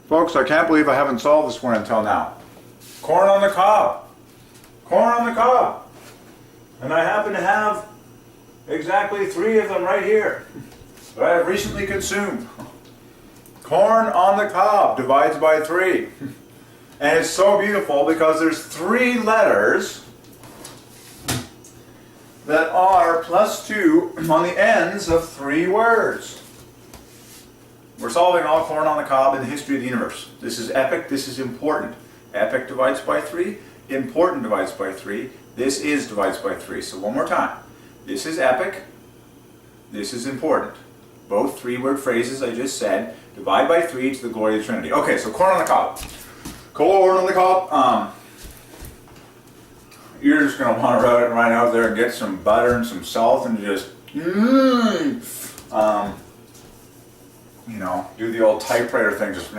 Folks, I can't believe I haven't solved this one until now. Corn on the cob. Corn on the cob. And I happen to have exactly 3 of them right here that I have recently consumed. Corn on the cob divides by 3. And it's so beautiful because there's 3 letters that are +2 on the ends of 3 words. We're solving all corn on the cob in the history of the universe. This is epic, this is important. Epic divides by 3, important divides by 3, this is divides by 3. So one more time. This is epic, this is important. Both 3-word phrases I just said divide by 3 to the glory of the Trinity. Okay, so corn on the cob. Corn on the cob. You're just going to want to run out there and get some butter and some salt and just, you know, do the old typewriter thing, just,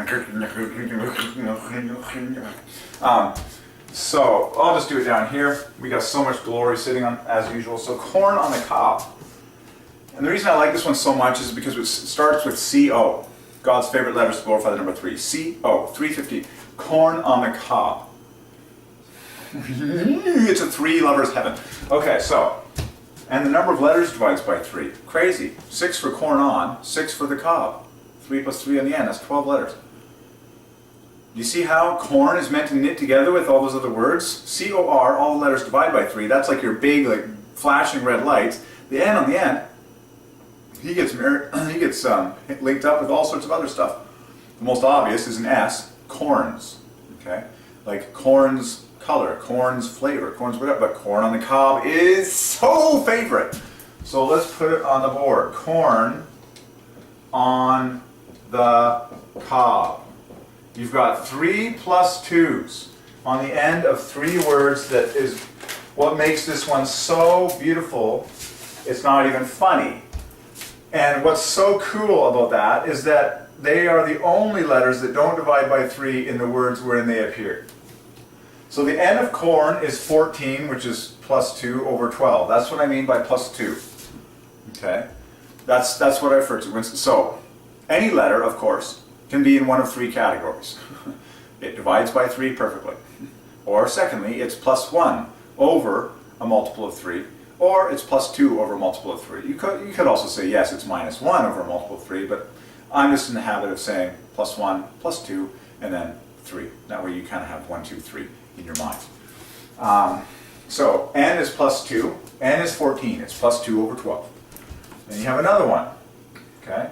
so I'll just do it down here. We got so much glory sitting on, as usual. So corn on the cob. And the reason I like this one so much is because it starts with C-O. God's favorite letters to glorify the number 3. C-O, 350. Corn on the cob. It's a 3 letters heaven. Okay, so, and the number of letters divides by 3. Crazy. 6 for corn on, 6 for the cob. 3 plus 3 on the end, that's 12 letters. You see how corn is meant to knit together with all those other words? C-O-R, all the letters divide by 3. That's like your big, like, flashing red lights. The N on the end, he gets linked up with all sorts of other stuff. The most obvious is an S, corns. Okay? Like corn's color, corn's flavor, corn's whatever, but corn on the cob is so favorite. So let's put it on the board. Corn on the cob. You've got 3 plus 2's on the end of 3 words. That is what makes this one so beautiful. It's not even funny. And what's so cool about that is that they are the only letters that don't divide by 3 in the words wherein they appear. So the N of corn is 14, which is +2 over 12. That's what I mean by +2. Okay? That's what I refer to. So, any letter, of course, can be in one of 3 categories. It divides by 3 perfectly. Or secondly, it's +1 over a multiple of 3. Or it's +2 over a multiple of 3. You could also say, yes, it's -1 over a multiple of 3, but I'm just in the habit of saying +1, +2, and then 3. That way you kind of have 1, 2, 3 in your mind. So N is +2, N is 14, it's +2 over 12. Then you have another one, okay?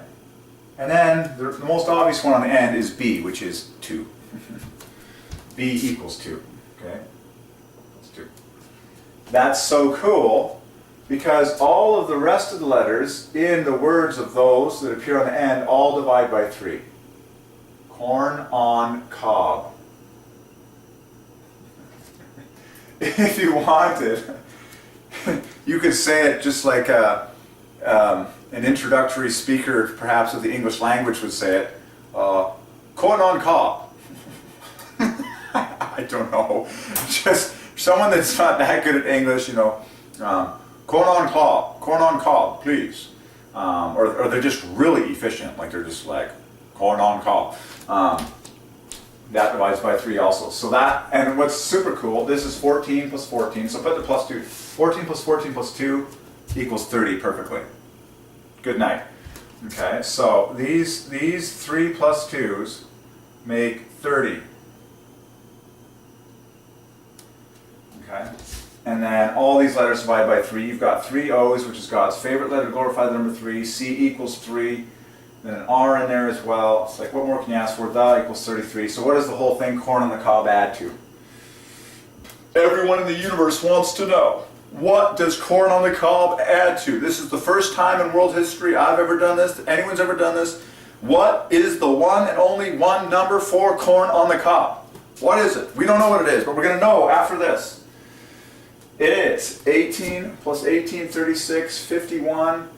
And then the most obvious one on the end is B, which is 2. B equals 2, okay? That's 2. That's so cool because all of the rest of the letters in the words of those that appear on the end all divide by 3. Corn on cob. If you wanted, you could say it just like an introductory speaker, perhaps of the English language, would say it. Corn on cob. I don't know. Just someone that's not that good at English, you know. Corn on cob, please. Or they're just really efficient, like they're just like, corn on cob. That divides by 3 also. So that, and what's super cool, this is 14 plus 14, so put the +2. 14 plus 14 plus 2 equals 30 perfectly. Good night. Okay, so these 3 plus 2's make 30. Okay, and then all these letters divide by 3. You've got 3 O's, which is God's favorite letter to glorify the number 3. C equals 3. Then an R in there as well. It's like, what more can you ask for? The equals 33. So what does the whole thing, corn on the cob, add to? Everyone in the universe wants to know, what does corn on the cob add to? This is the first time in world history I've ever done this, that anyone's ever done this. What is the one and only one number for corn on the cob? What is it? We don't know what it is, but we're going to know after this. It is 18 plus 18, 36, 51,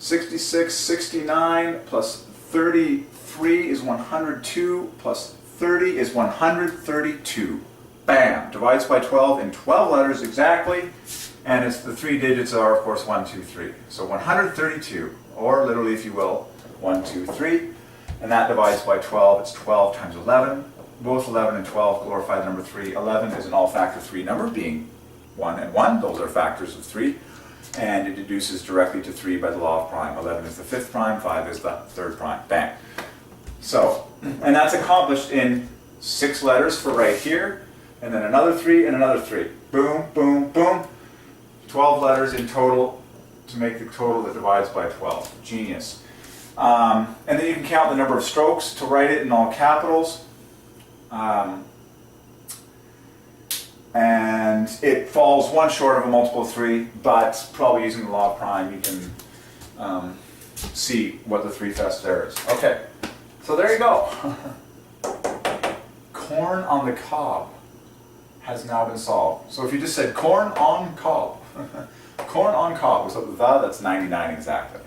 66, 69, plus 33 is 102, plus 30 is 132. Bam! Divides by 12 in 12 letters exactly, and it's the 3 digits are, of course, 1, 2, 3. So 132, or literally, if you will, 1, 2, 3. and that divides by 12. It's 12 times 11. Both 11 and 12 glorify the number 3. 11 is an all-factor 3 number, being 1 and 1. Those are factors of 3. And it deduces directly to 3 by the law of prime. 11 is the 5th prime, 5 is the 3rd prime. Bang. So, and that's accomplished in 6 letters for right here, and then another 3 and another 3. Boom, boom, boom. 12 letters in total to make the total that divides by 12. Genius. And then you can count the number of strokes to write it in all capitals. And it falls one short of a multiple of 3, but probably using the law of prime you can see what the 3 fest there is. Okay, so there you go. Corn on the cob has now been solved. So if you just said corn on cob, corn on cob, what's up with that? That's 99 exactly.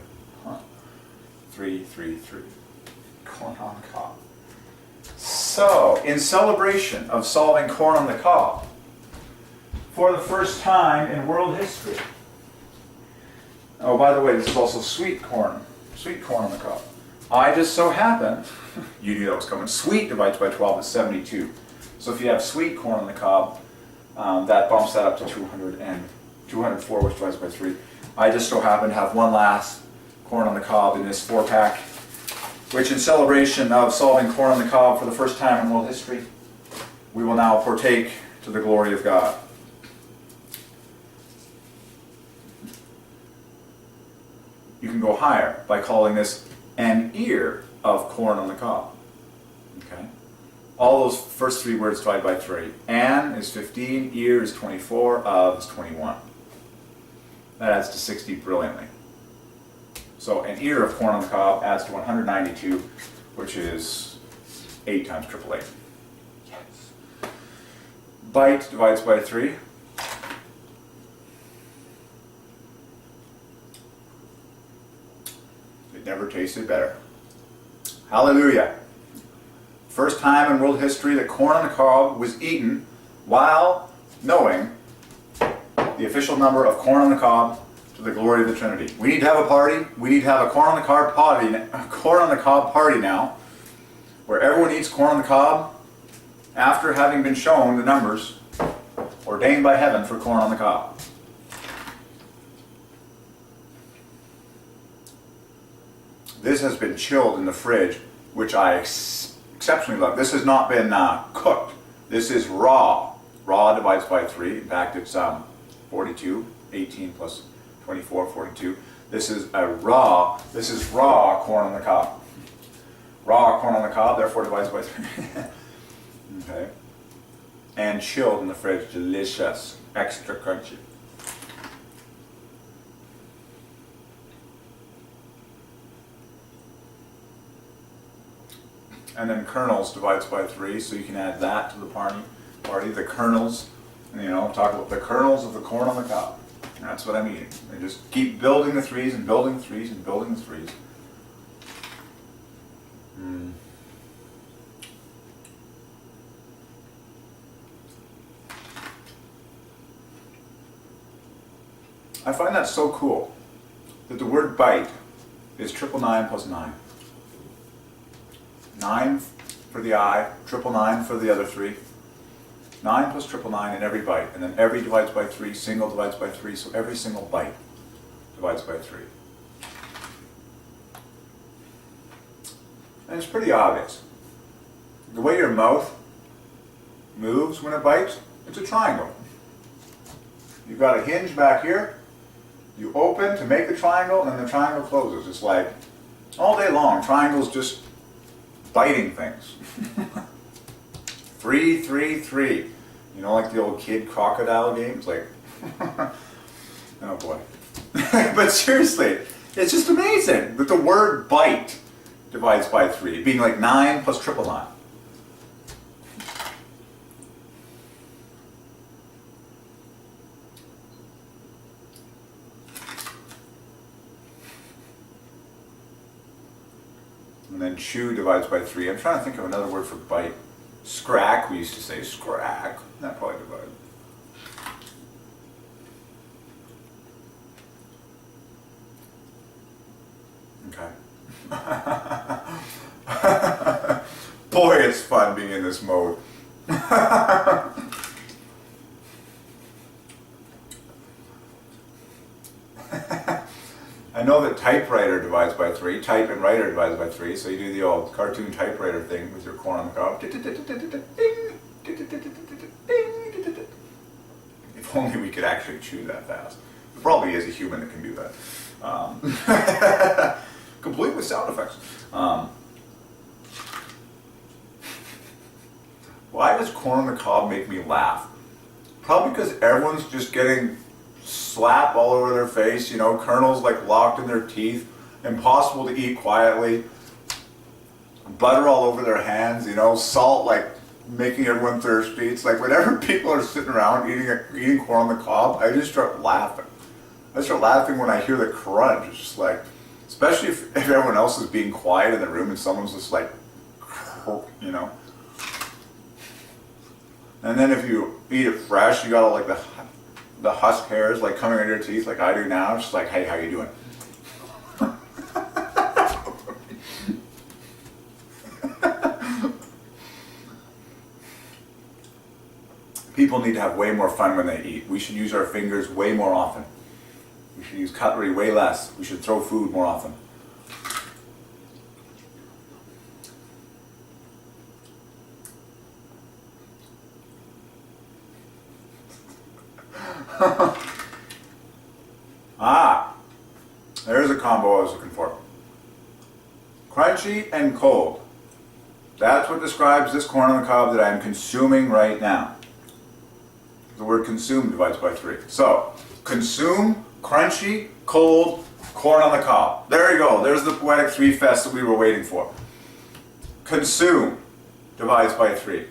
3, 3, 3. Corn on cob. So, in celebration of solving corn on the cob, for the first time in world history. Oh, by the way, this is also sweet corn on the cob. I just so happen, you knew that was coming, sweet divides by 12 is 72. So if you have sweet corn on the cob, that bumps that up to 204, which divides by 3. I just so happen to have one last corn on the cob in this 4-pack, which in celebration of solving corn on the cob for the first time in world history, we will now partake to the glory of God. You can go higher by calling this an ear of corn on the cob. Okay? All those first 3 words divide by 3. An is 15, ear is 24, of is 21. That adds to 60 brilliantly. So an ear of corn on the cob adds to 192, which is 8 times 888. Yes. Bite divides by 3. It never tasted better. Hallelujah. First time in world history that corn on the cob was eaten while knowing the official number of corn on the cob to the glory of the Trinity. We need to have a party. We need to have a corn on the cob party now, where everyone eats corn on the cob after having been shown the numbers ordained by heaven for corn on the cob. This has been chilled in the fridge, which I exceptionally love. This has not been cooked. This is raw. Raw divides by 3. In fact, it's 42. 18 plus 24, 42. This is raw corn on the cob. Raw corn on the cob, therefore divides by 3. Okay. And chilled in the fridge. Delicious. Extra crunchy. And then kernels divides by 3, so you can add that to the party. The kernels, talk about the kernels of the corn on the cob. That's what I'm eating. And just keep building the 3s and building the 3s and building the 3s. I find that so cool that the word bite is 999 plus 9. 9 for the I, 999 for the other 3. 9 plus 999 in every bite, and then every divides by 3, single divides by 3, so every single bite divides by 3. And it's pretty obvious. The way your mouth moves when it bites, it's a triangle. You've got a hinge back here, you open to make the triangle, and then the triangle closes. It's like, all day long, triangles just biting things. 3, 3, 3. Like the old kid crocodile games, like, oh boy. But seriously, it's just amazing that the word bite divides by 3, being like 9 plus 999. And then chew divides by 3. I'm trying to think of another word for bite. Scrack, we used to say scrack. That probably divided. Okay. Boy, it's fun being in this mode. I know that typewriter divides by 3, type and writer divides by 3, so you do the old cartoon typewriter thing with your corn on the cob. If only we could actually chew that fast. There probably is a human that can do that. Complete with sound effects. Why does corn on the cob make me laugh? Probably because everyone's just getting slap all over their face, you know, kernels like locked in their teeth, impossible to eat quietly, butter all over their hands, you know, salt like making everyone thirsty. It's like whenever people are sitting around eating corn on the cob, I just start laughing. I start laughing when I hear the crunch. It's just like, especially if everyone else is being quiet in the room and someone's just like, you know. And then if you eat it fresh, you got all like the husk hairs like coming out of your teeth like I do now. It's just like, hey, how you doing? People need to have way more fun when they eat. We should use our fingers way more often. We should use cutlery way less. We should throw food more often. There's a combo I was looking for. Crunchy and cold. That's what describes this corn on the cob that I'm consuming right now. The word consume divides by 3. So, consume, crunchy, cold, corn on the cob. There you go. There's the poetic 3 fest that we were waiting for. Consume divides by 3.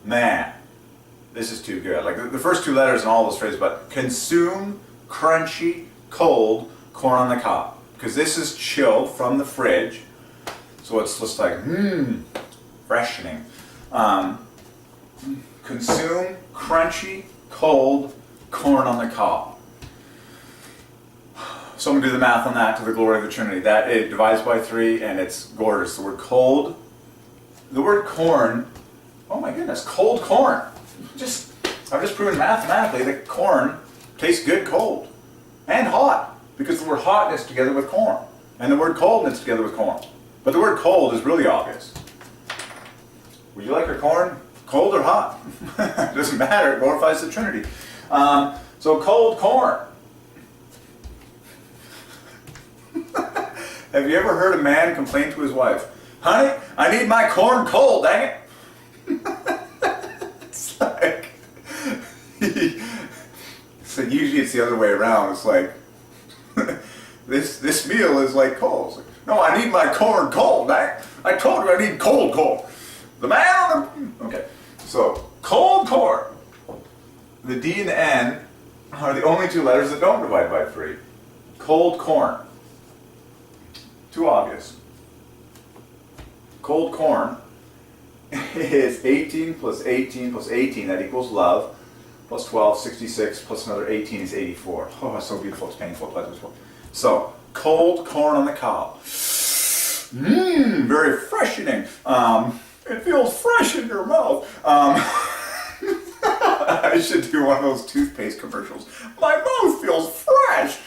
Man, this is too good. Like the first 2 letters in all those phrases, but consume, crunchy, cold, corn on the cob. Because this is chilled from the fridge. So it's just like, freshening. Consume, crunchy, cold, corn on the cob. Someone do the math on that to the glory of the Trinity. That it divides by 3 and it's gorgeous. The word cold, the word corn, oh my goodness, cold corn. I've just proven mathematically that corn tastes good cold and hot, because the word hot is together with corn and the word cold is together with corn. But the word cold is really obvious. Would you like your corn cold or hot? It doesn't matter. It glorifies the Trinity. So cold corn. Have you ever heard a man complain to his wife, "Honey, I need my corn cold, dang it." It's like, so usually it's the other way around. It's like, this meal is like cold. It's like, no, I need my corn cold, dang it. I told you I need cold. The man on the... Okay, so cold corn. The D and the N are the only 2 letters that don't divide by 3. Cold corn. Too obvious. Cold corn is 18 plus 18 plus 18. That equals love. Plus 12, 66. Plus another 18 is 84. Oh, it's so beautiful. It's painful. Pleasurable. So, cold corn on the cob. Very freshening. It feels fresh in your mouth. I should do one of those toothpaste commercials. My mouth feels fresh.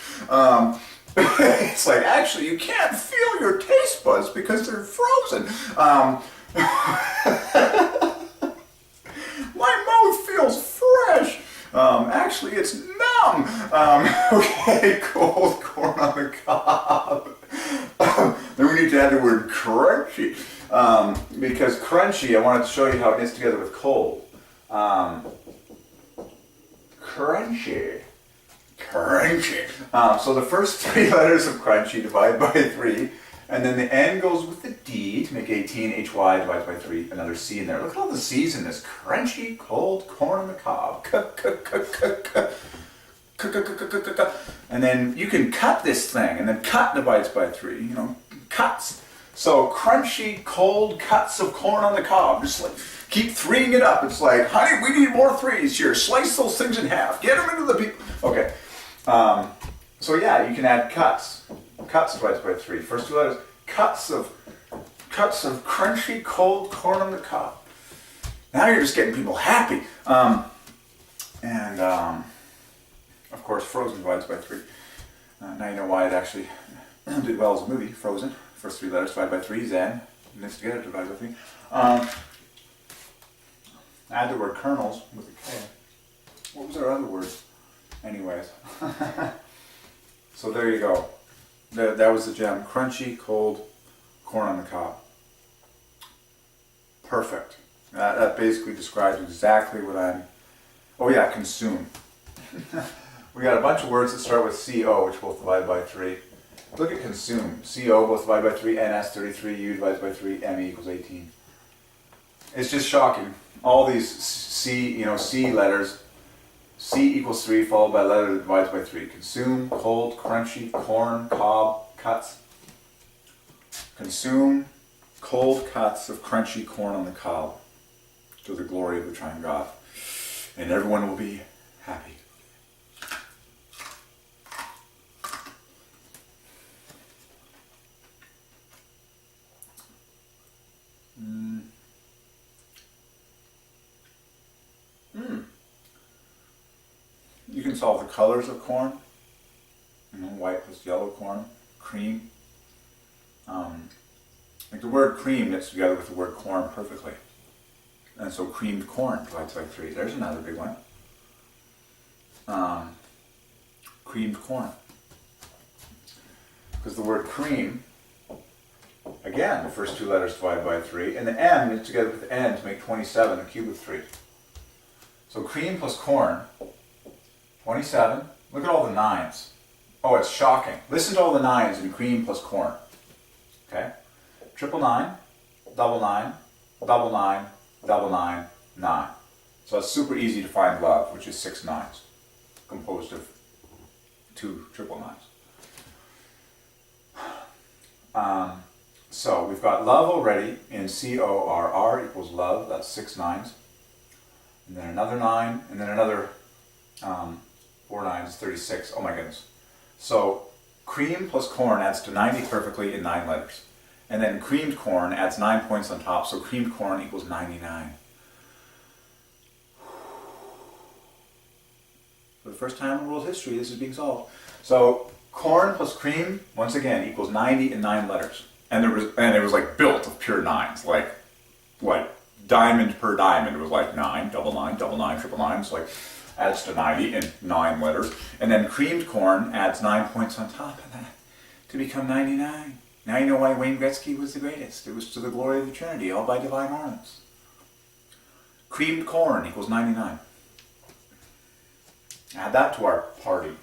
It's like, actually, you can't feel your taste buds because they're frozen. My mouth feels fresh. Actually, it's numb. Okay, cold corn on the cob. Then we need to add the word crunchy. Because crunchy, I wanted to show you how it knits together with cold. Crunchy. So the first 3 letters of crunchy divide by 3, and then the N goes with the D to make 18. HY divides by 3. Another C in there. Look at all the C's in this. Crunchy, cold, corn on the cob. And then you can cut this thing, and then cut divides by 3. You know, cuts. So crunchy, cold cuts of corn on the cob. Just like keep 3ing it up. It's like, honey, we need more 3s here. Slice those things in half. Get them into the people. Okay. So yeah, you can add cuts. Cuts divides by 3. First 2 letters. Cuts cuts of crunchy, cold corn on the cob. Now you're just getting people happy. Of course, Frozen divides by 3. Now you know why it actually did well as a movie, Frozen. First 3 letters divide by 3, Zen. And this together divide by 3. Add the word kernels with a K. What was our other word? Anyways. So there you go. That was the gem. Crunchy, cold, corn on the cob. Perfect. That basically describes exactly what I'm... Oh yeah, consume. We got a bunch of words that start with CO, which both divide by 3. Look at consume. CO both divide by 3, NS 33, U divides by 3, ME equals 18. It's just shocking. All these C letters, C equals 3 followed by a letter that divides by 3. Consume, cold, crunchy, corn, cob, cuts. Consume, cold cuts of crunchy corn on the cob to the glory of the Triune God. And everyone will be happy. You can solve the colors of corn. White plus yellow corn, cream. Like the word cream knits together with the word corn perfectly. And so creamed corn divides by 3. There's another big one. Creamed corn. Because the word cream, again, the first 2 letters divide by 3, and the M knits together with the N to make 27, the cube of 3. So cream plus corn, 27. Look at all the 9s. Oh, it's shocking. Listen to all the 9s in cream plus corn. Okay? 999, double 9, double 9, double 9, 9. So it's super easy to find love, which is 6 9s, composed of 2 triple 9s. So we've got love already in CORR equals love. That's 6 9s. And then another 9, and then another 4 9s, 36. Oh my goodness. So cream plus corn adds to 90 perfectly in 9 letters. And then creamed corn adds 9 points on top, so creamed corn equals 99. For the first time in world history, this is being solved. So corn plus cream, once again, equals 90 in 9 letters. And it was like built of pure 9s, like diamond per diamond. It was like 9, double 9, double 9, triple 9. It's like adds to 90 in 9 letters. And then creamed corn adds 9 points on top of that to become 99. Now you know why Wayne Gretzky was the greatest. It was to the glory of the Trinity, all by Divine Ordinance. Creamed corn equals 99. Add that to our party.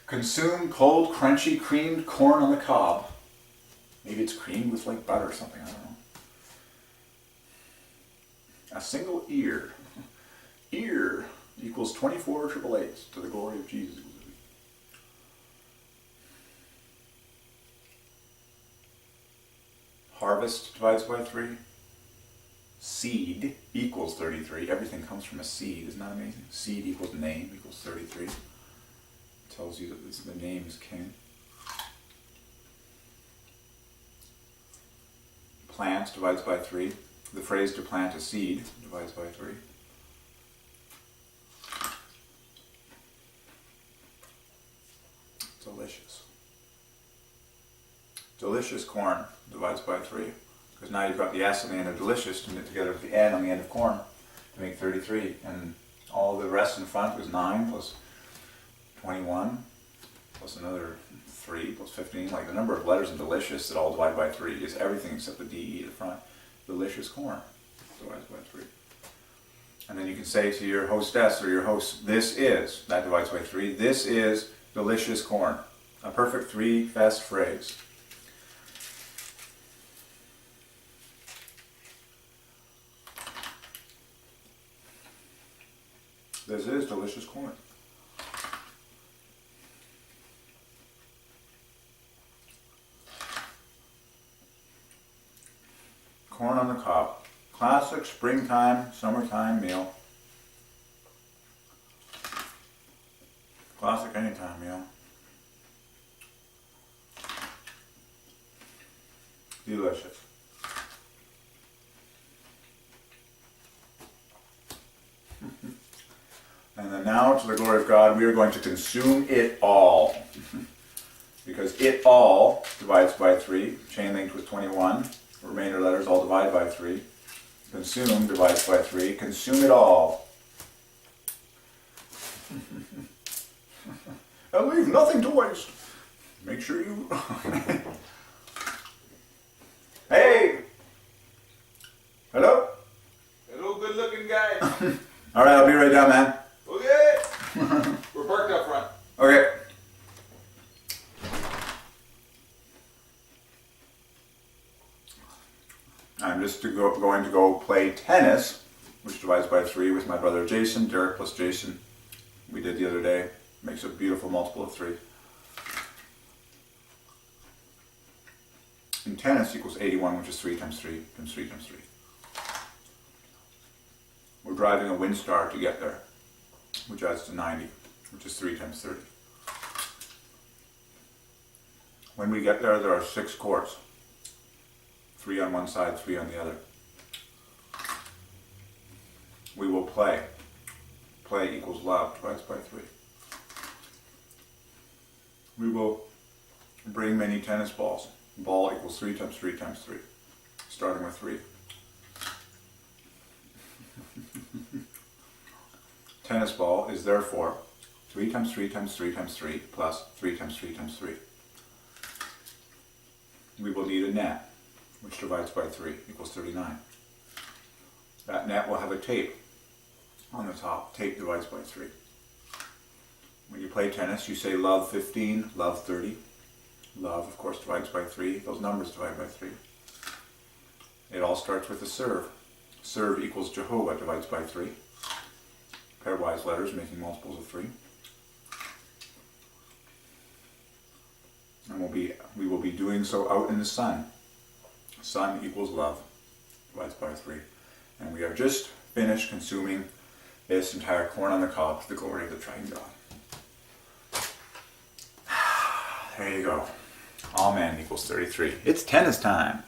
Consume cold, crunchy, creamed corn on the cob. Maybe it's creamed with like butter or something, I don't know. A single ear. Ear equals 24 triple eights to the glory of Jesus. Harvest divides by 3. Seed equals 33. Everything comes from a seed. Isn't that amazing? Seed equals name equals 33. It tells you that the name is king. Plant divides by 3. The phrase to plant a seed divides by 3. Delicious. Delicious corn divides by 3. Because now you've got the S on the end of delicious to knit together with the N on the end of corn to make 33. And all the rest in front was 9 plus 21 plus another 3 plus 15. Like the number of letters in delicious that all divide by 3 is everything except the DE at the front. Delicious corn divides by 3. And then you can say to your hostess or your host, this is, that divides by 3, this is delicious corn. A perfect 3-fest phrase. This is delicious corn. Corn on the cob. Classic springtime, summertime meal. Classic anytime meal. Delicious. And then now, to the glory of God, we are going to consume it all. Because it all divides by 3. Chain linked with 21. Remainder letters all divide by 3. Consume divides by 3. Consume it all. And leave nothing to waste. Make sure you... Hey! Hello? Hello, good looking guy. Alright, I'll be right down, man. Okay. We're parked up front. Okay. I'm just going to go play tennis, which divides by 3 with my brother Jason. Derek plus Jason. We did the other day. Makes a beautiful multiple of 3. And tennis equals 81, which is 3 times 3 times 3 times 3. We're driving a Windstar to get there, which adds to 90, which is 3 times 30. When we get there, there are 6 courts. 3 on one side, 3 on the other. We will play. Play equals love divides by 3. We will bring many tennis balls. Ball equals 3 times 3 times 3. Starting with 3. Tennis ball is therefore 3 times 3 times 3 times 3 plus 3 times 3 times 3. We will need a net, which divides by 3 equals 39. That net will have a tape on the top. Tape divides by 3. When you play tennis, you say love 15, love 30. Love, of course, divides by 3. Those numbers divide by 3. It all starts with a serve. Serve equals Jehovah divides by 3. Pairwise letters making multiples of 3. And we will be doing so out in the sun. Sun equals love divides by 3. And we are just finished consuming this entire corn on the cob to the glory of the Triune God. There you go. Amen equals 33. It's tennis time.